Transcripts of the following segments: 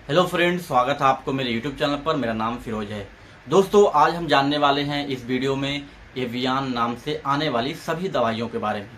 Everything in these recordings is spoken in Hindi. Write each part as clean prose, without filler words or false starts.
हेलो फ्रेंड्स, स्वागत है आपको मेरे यूट्यूब चैनल पर। मेरा नाम फिरोज है। दोस्तों, आज हम जानने वाले हैं इस वीडियो में एवियन नाम से आने वाली सभी दवाइयों के बारे में।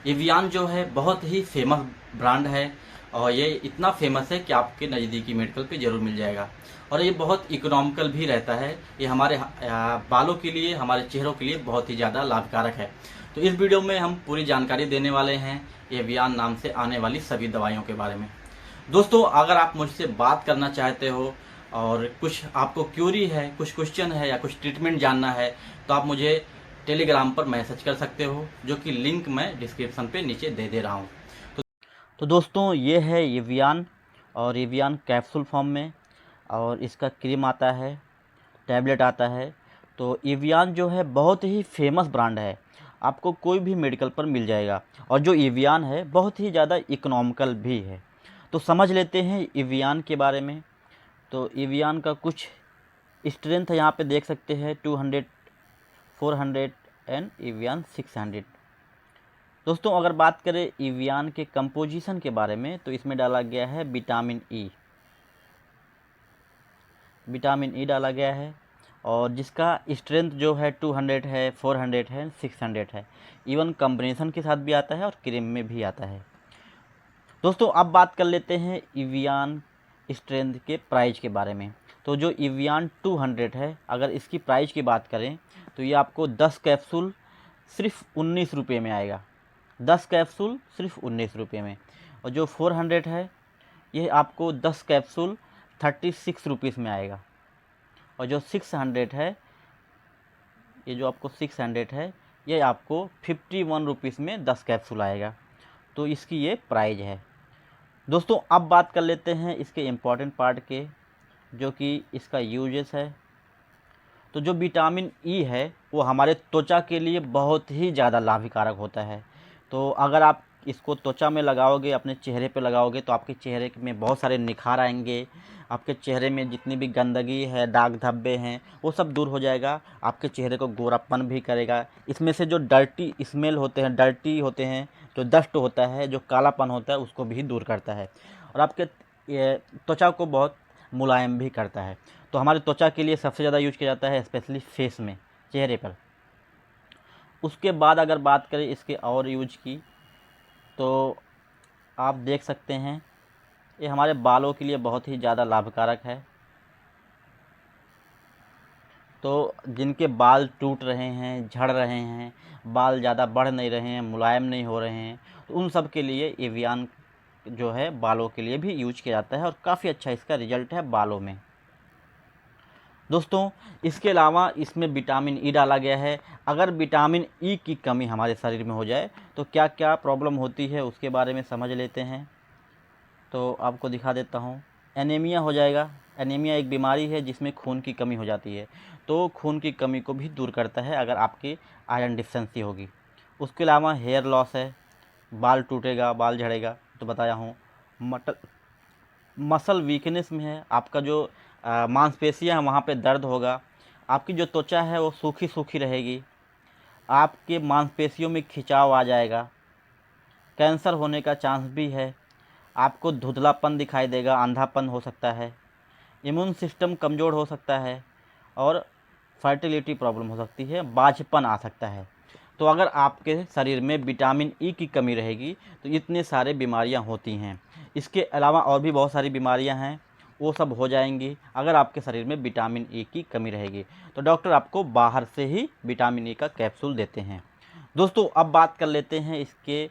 एवियन जो है बहुत ही फेमस ब्रांड है और ये इतना फेमस है कि आपके नज़दीकी मेडिकल पे ज़रूर मिल जाएगा। और ये बहुत इकोनॉमिकल भी रहता है। ये हमारे बालों के लिए, हमारे चेहरों के लिए बहुत ही ज़्यादा लाभकारक है। तो इस वीडियो में हम पूरी जानकारी देने वाले हैं एवियन नाम से आने वाली सभी दवाइयों के बारे में। दोस्तों, अगर आप मुझसे बात करना चाहते हो और कुछ आपको क्यूरी है, कुछ क्वेश्चन है या कुछ ट्रीटमेंट जानना है, तो आप मुझे टेलीग्राम पर मैसेज कर सकते हो, जो कि लिंक मैं डिस्क्रिप्शन पे नीचे दे रहा हूँ। तो दोस्तों, ये है एवियन और एवियन कैप्सूल फॉर्म में, और इसका क्रीम आता है, टैबलेट आता है। तो एवियन जो है बहुत ही फेमस ब्रांड है, आपको कोई भी मेडिकल पर मिल जाएगा। और जो एवियन है बहुत ही ज़्यादा इकोनॉमिकल भी है। तो समझ लेते हैं एवियन के बारे में। तो एवियन का कुछ स्ट्रेंथ है, यहाँ पे देख सकते हैं 200, 400 एंड एवियन 600। दोस्तों, अगर बात करें एवियन के कंपोजिशन के बारे में, तो इसमें डाला गया है विटामिन ई। विटामिन ई डाला गया है और जिसका स्ट्रेंथ जो है 200 है, 400 है, 600 है। इवन कॉम्बिनेशन के साथ भी आता है और क्रीम में भी आता है। दोस्तों, अब बात कर लेते हैं एवियन स्ट्रेंथ के प्राइस के बारे में। तो जो एवियन 200 है, अगर इसकी प्राइस की बात करें तो ये आपको 10 कैप्सूल सिर्फ 19 रुपये में आएगा। 10 कैप्सूल सिर्फ 19 रुपये में। और जो 400 है, ये आपको 10 कैप्सूल 36 रुपीज़ में आएगा। और जो 600 है, ये जो आपको 600 है, ये आपको 51 रुपीज़ में 10 कैप्सूल आएगा। तो इसकी ये प्राइस है। दोस्तों, अब बात कर लेते हैं इसके इम्पॉर्टेंट पार्ट के, जो कि इसका यूजेस है। तो जो विटामिन ई है वो हमारे त्वचा के लिए बहुत ही ज़्यादा लाभकारक होता है। तो अगर आप इसको त्वचा में लगाओगे, अपने चेहरे पे लगाओगे, तो आपके चेहरे में बहुत सारे निखार आएंगे। आपके चेहरे में जितनी भी गंदगी है, दाग धब्बे हैं, वो सब दूर हो जाएगा। आपके चेहरे को गोरापन भी करेगा। इसमें से जो डर्टी स्मेल होते हैं, डर्टी होते हैं, जो डस्ट होता है, जो कालापन होता है, उसको भी दूर करता है। और आपके त्वचा को बहुत मुलायम भी करता है। तो हमारे त्वचा के लिए सबसे ज़्यादा यूज किया जाता है, स्पेशली फेस में, चेहरे पर। उसके बाद अगर बात करें इसके और यूज की, तो आप देख सकते हैं ये हमारे बालों के लिए बहुत ही ज़्यादा लाभकारक है। तो जिनके बाल टूट रहे हैं, झड़ रहे हैं, बाल ज़्यादा बढ़ नहीं रहे हैं, मुलायम नहीं हो रहे हैं, तो उन सब के लिए एवियन जो है बालों के लिए भी यूज किया जाता है और काफ़ी अच्छा इसका रिजल्ट है बालों में। दोस्तों, इसके अलावा इसमें विटामिन ई डाला गया है। अगर विटामिन ई की कमी हमारे शरीर में हो जाए तो क्या क्या प्रॉब्लम होती है, उसके बारे में समझ लेते हैं। तो आपको दिखा देता हूँ। एनीमिया हो जाएगा। एनीमिया एक बीमारी है जिसमें खून की कमी हो जाती है। तो खून की कमी को भी दूर करता है अगर आपकी आयरन डिफिशेंसी होगी। उसके अलावा हेयर लॉस है, बाल टूटेगा, बाल झड़ेगा, तो बताया हूँ। मसल वीकनेस में है, आपका जो मांसपेशियाँ हैं वहाँ पे दर्द होगा। आपकी जो त्वचा है वो सूखी सूखी रहेगी। आपके मांसपेशियों में खिंचाव आ जाएगा। कैंसर होने का चांस भी है। आपको धुंधलापन दिखाई देगा, अंधापन हो सकता है। इम्यून सिस्टम कमज़ोर हो सकता है और फर्टिलिटी प्रॉब्लम हो सकती है, बाझपन आ सकता है। तो अगर आपके शरीर में विटामिन ई की कमी रहेगी तो इतने सारे बीमारियां होती हैं। इसके अलावा और भी बहुत सारी बीमारियां हैं, वो सब हो जाएंगी अगर आपके शरीर में विटामिन ई की कमी रहेगी। तो डॉक्टर आपको बाहर से ही विटामिन ई का कैप्सूल देते हैं। दोस्तों, अब बात कर लेते हैं इसके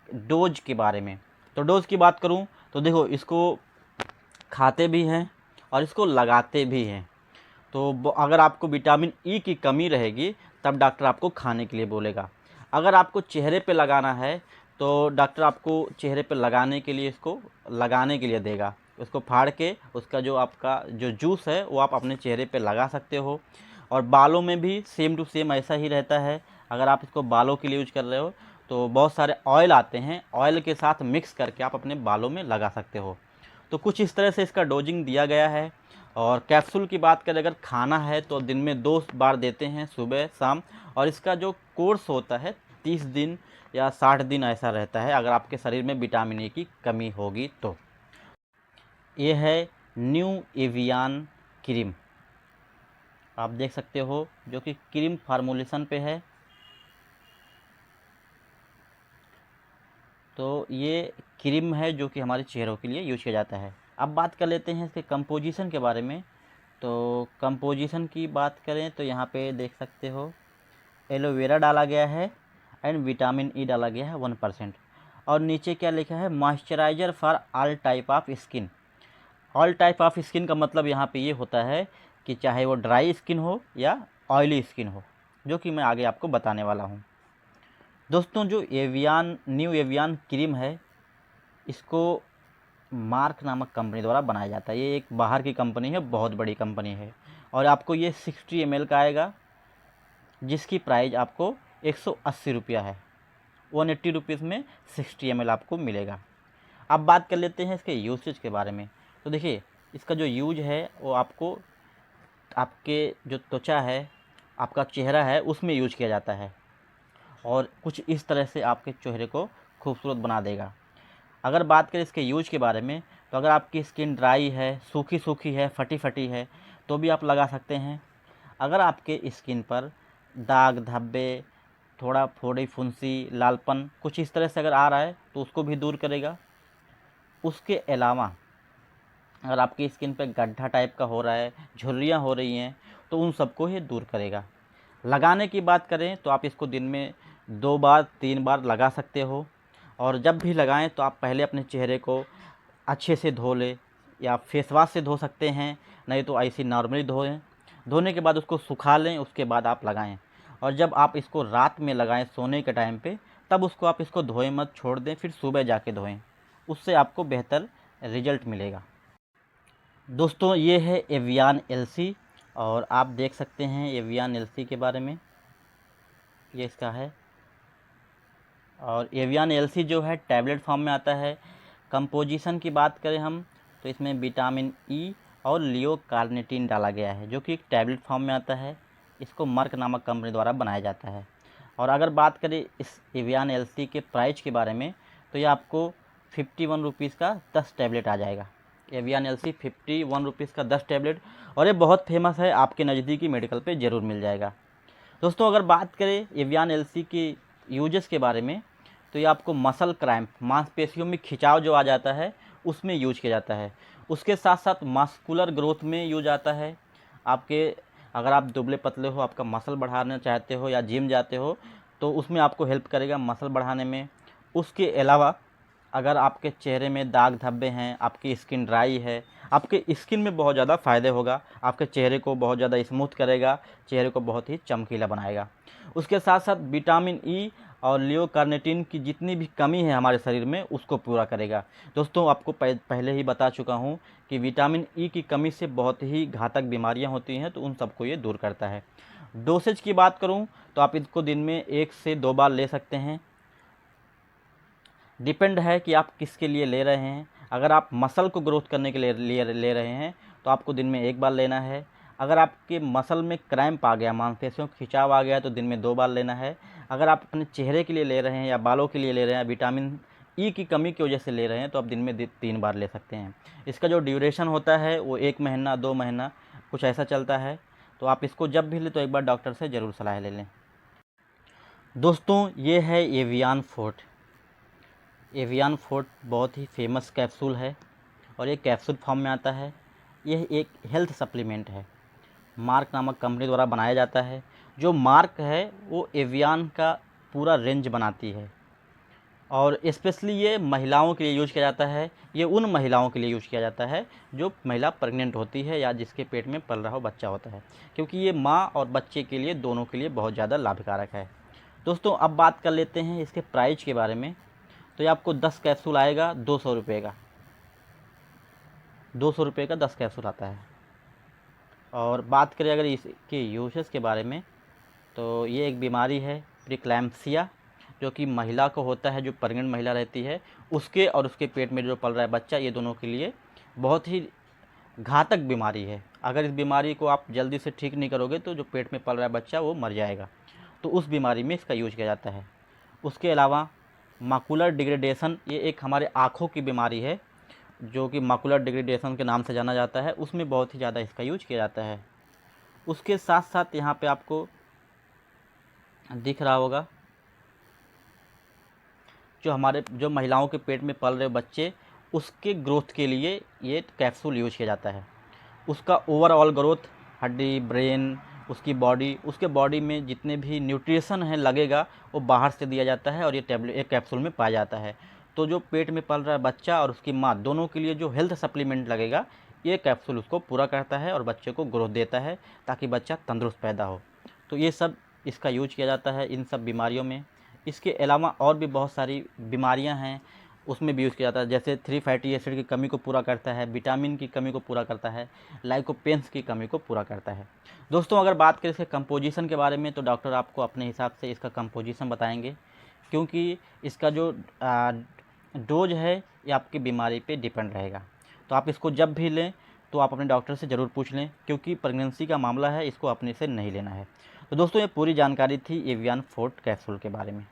डोज के बारे में। तो डोज की बात करूं तो देखो, इसको खाते भी हैं और इसको लगाते भी हैं। तो अगर आपको विटामिन ई की कमी रहेगी तब डॉक्टर आपको खाने के लिए बोलेगा। अगर आपको चेहरे पे लगाना है तो डॉक्टर आपको चेहरे पे लगाने के लिए, इसको लगाने के लिए देगा। उसको फाड़ के उसका जो आपका जो जूस है वो आप अपने चेहरे पे लगा सकते हो। और बालों में भी सेम टू सेम ऐसा ही रहता है। अगर आप इसको बालों के लिए यूज कर रहे हो तो बहुत सारे ऑयल आते हैं, ऑयल के साथ मिक्स करके आप अपने बालों में लगा सकते हो। तो कुछ इस तरह से इसका डोजिंग दिया गया है। और कैप्सूल की बात करें, अगर खाना है तो दिन में 2 बार देते हैं, सुबह शाम। और इसका जो कोर्स होता है 30 दिन या 60 दिन ऐसा रहता है, अगर आपके शरीर में विटामिन ए की कमी होगी तो। ये है न्यू एवियन क्रीम, आप देख सकते हो, जो कि क्रीम फार्मूलेशन पे है। तो ये क्रीम है जो कि हमारे चेहरों के लिए यूज किया जाता है। अब बात कर लेते हैं इसके कंपोजिशन के बारे में। तो कंपोजिशन की बात करें तो यहाँ पे देख सकते हो एलोवेरा डाला गया है एंड विटामिन ई डाला गया है 1%। और नीचे क्या लिखा है, moisturiser for all type of skin. All type of skin का मतलब यहाँ पे ये होता है कि चाहे वो ड्राई स्किन हो या ऑयली स्किन हो, जो कि मैं आगे आपको बताने वाला हूँ। दोस्तों, जो एवियन न्यू एवियन क्रीम है, इसको मार्क नामक कंपनी द्वारा बनाया जाता है। ये एक बाहर की कंपनी है, बहुत बड़ी कंपनी है। और आपको ये 60 ml का आएगा, जिसकी प्राइस आपको 180 रुपया है। 180 रुपीज़ में 60 ml आपको मिलेगा। अब बात कर लेते हैं इसके यूसेज के बारे में। तो देखिए, इसका जो यूज है वो आपको आपके जो त्वचा है, आपका चेहरा है, उसमें यूज किया जाता है और कुछ इस तरह से आपके चेहरे को खूबसूरत बना देगा। अगर बात करें इसके यूज के बारे में, तो अगर आपकी स्किन ड्राई है, सूखी सूखी है, फटी फटी है, तो भी आप लगा सकते हैं। अगर आपके स्किन पर दाग धब्बे, थोड़ा फोड़ी फुंसी, लालपन कुछ इस तरह से अगर आ रहा है, तो उसको भी दूर करेगा। उसके अलावा अगर आपकी स्किन पे गड्ढा टाइप का हो रहा है, झुर्रियाँ हो रही हैं, तो उन सबको ये दूर करेगा। लगाने की बात करें तो आप इसको दिन में 2 बार 3 बार लगा सकते हो। और जब भी लगाएं तो आप पहले अपने चेहरे को अच्छे से धो लें, या फेस वाश से धो सकते हैं, नहीं तो ऐसे नॉर्मली धोएं। धोने के बाद उसको सुखा लें, उसके बाद आप लगाएं। और जब आप इसको रात में लगाएं सोने के टाइम पे, तब उसको आप इसको धोएं मत, छोड़ दें, फिर सुबह जाके धोएं। उससे आपको बेहतर रिजल्ट मिलेगा। दोस्तों, ये है एवियन एलसी, और आप देख सकते हैं एवियन एलसी के बारे में, ये इसका है। और एवियन एलसी जो है टैबलेट फॉर्म में आता है। कंपोजिशन की बात करें हम, तो इसमें विटामिन ई और लियो कार्निटीन डाला गया है, जो कि एक टैबलेट फॉर्म में आता है। इसको मर्क नामक कंपनी द्वारा बनाया जाता है। और अगर बात करें इस एवियन एलसी के प्राइस के बारे में, तो ये आपको 51 रुपीज़ का 10 टैबलेट आ जाएगा। एवियन एलसी 51 रुपीज़ का 10 टैबलेट, और ये बहुत फेमस है, आपके नज़दीकी मेडिकल पे ज़रूर मिल जाएगा। दोस्तों, अगर बात करें एवियन एलसी के यूजेस के बारे में, तो ये आपको मसल क्रैम्प, मांसपेशियों में खिंचाव जो आ जाता है, उसमें यूज किया जाता है। उसके साथ साथ मस्कुलर ग्रोथ में यूज आता है। आपके अगर आप दुबले पतले हो, आपका मसल बढ़ाना चाहते हो या जिम जाते हो, तो उसमें आपको हेल्प करेगा मसल बढ़ाने में। उसके अलावा अगर आपके चेहरे में दाग धब्बे हैं, आपकी स्किन ड्राई है, आपके स्किन में बहुत ज़्यादा फ़ायदे होगा। आपके चेहरे को बहुत ज़्यादा स्मूथ करेगा, चेहरे को बहुत ही चमकीला बनाएगा। उसके साथ साथ विटामिन ई और लियो कार्निटीन की जितनी भी कमी है हमारे शरीर में, उसको पूरा करेगा। दोस्तों, आपको पहले ही बता चुका हूँ कि विटामिन ई की कमी से बहुत ही घातक बीमारियाँ होती हैं, तो उन सबको ये दूर करता है। डोसेज की बात करूँ तो आप इसको दिन में 1 से 2 बार ले सकते हैं। डिपेंड है कि आप किसके लिए ले रहे हैं। अगर आप मसल को ग्रोथ करने के लिए ले रहे हैं, तो आपको दिन में 1 बार लेना है। अगर आपके मसल में क्रैम्प आ गया, मांसपेशियों खिंचाव आ गया, तो दिन में 2 बार लेना है। अगर आप अपने चेहरे के लिए ले रहे हैं या बालों के लिए ले रहे हैं, विटामिन ई की कमी की वजह से ले रहे हैं, तो आप दिन में 3 बार ले सकते हैं। इसका जो ड्यूरेशन होता है वो 1 महीना 2 महीना कुछ ऐसा चलता है। तो आप इसको जब भी लें तो एक बार डॉक्टर से ज़रूर सलाह ले लें। दोस्तों, ये है एवियन फोर्ट। एवियन फोर्ट बहुत ही फेमस कैप्सूल है, और ये कैप्सूल फॉर्म में आता है। यह एक हेल्थ सप्लीमेंट है, मार्क नामक कंपनी द्वारा बनाया जाता है। जो मार्क है वो एवियन का पूरा रेंज बनाती है, और स्पेशली ये महिलाओं के लिए यूज किया जाता है। ये उन महिलाओं के लिए यूज किया जाता है जो महिला प्रेग्नेंट होती है या जिसके पेट में पल रहा हो बच्चा होता है, क्योंकि ये माँ और बच्चे के लिए, दोनों के लिए बहुत ज़्यादा लाभकारक है। दोस्तों, अब बात कर लेते हैं इसके प्राइस के बारे में। तो ये आपको 10 कैप्सूल आएगा 200 रुपये का। 200 रुपये का 10 कैप्सूल आता है। और बात करें अगर इसके यूजेस के बारे में, तो ये एक बीमारी है प्रीक्लैम्सिया, जो कि महिला को होता है, जो प्रेग्नेंट महिला रहती है, उसके और उसके पेट में जो पल रहा है बच्चा, ये दोनों के लिए बहुत ही घातक बीमारी है। अगर इस बीमारी को आप जल्दी से ठीक नहीं करोगे, तो जो पेट में पल रहा है बच्चा वो मर जाएगा। तो उस बीमारी में इसका यूज किया जाता है। उसके अलावा माकुलर डिग्रेडेशन, ये एक हमारे आँखों की बीमारी है, जो कि माकुलर डिग्रेडेशन के नाम से जाना जाता है, उसमें बहुत ही ज़्यादा इसका यूज किया जाता है। उसके साथ साथ यहाँ पे आपको दिख रहा होगा जो महिलाओं के पेट में पल रहे बच्चे, उसके ग्रोथ के लिए ये कैप्सूल यूज किया जाता है। उसका ओवरऑल ग्रोथ, हड्डी, ब्रेन, उसकी बॉडी, उसके बॉडी में जितने भी न्यूट्रिशन है लगेगा वो बाहर से दिया जाता है और ये टैबलेट एक कैप्सूल में पाया जाता है। तो जो पेट में पल रहा है बच्चा और उसकी माँ, दोनों के लिए जो हेल्थ सप्लीमेंट लगेगा, ये कैप्सूल उसको पूरा करता है और बच्चे को ग्रोथ देता है ताकि बच्चा तंदुरुस्त पैदा हो। तो ये सब इसका यूज किया जाता है इन सब बीमारियों में। इसके अलावा और भी बहुत सारी बीमारियां हैं, उसमें भी यूज़ किया जाता है, जैसे 3 फैटी एसिड की कमी को पूरा करता है, विटामिन की कमी को पूरा करता है, लाइकोपेन्स की कमी को पूरा करता है। दोस्तों अगर बात करें इसके कंपोजिशन के बारे में, तो डॉक्टर आपको अपने हिसाब से इसका कंपोजिशन बताएंगे, क्योंकि इसका जो डोज है ये आपकी बीमारी पे डिपेंड रहेगा। तो आप इसको जब भी लें तो आप अपने डॉक्टर से ज़रूर पूछ लें, क्योंकि प्रेगनेंसी का मामला है, इसको अपने से नहीं लेना है। तो दोस्तों ये पूरी जानकारी थी एवियन फोर्ट कैप्सूल के बारे में।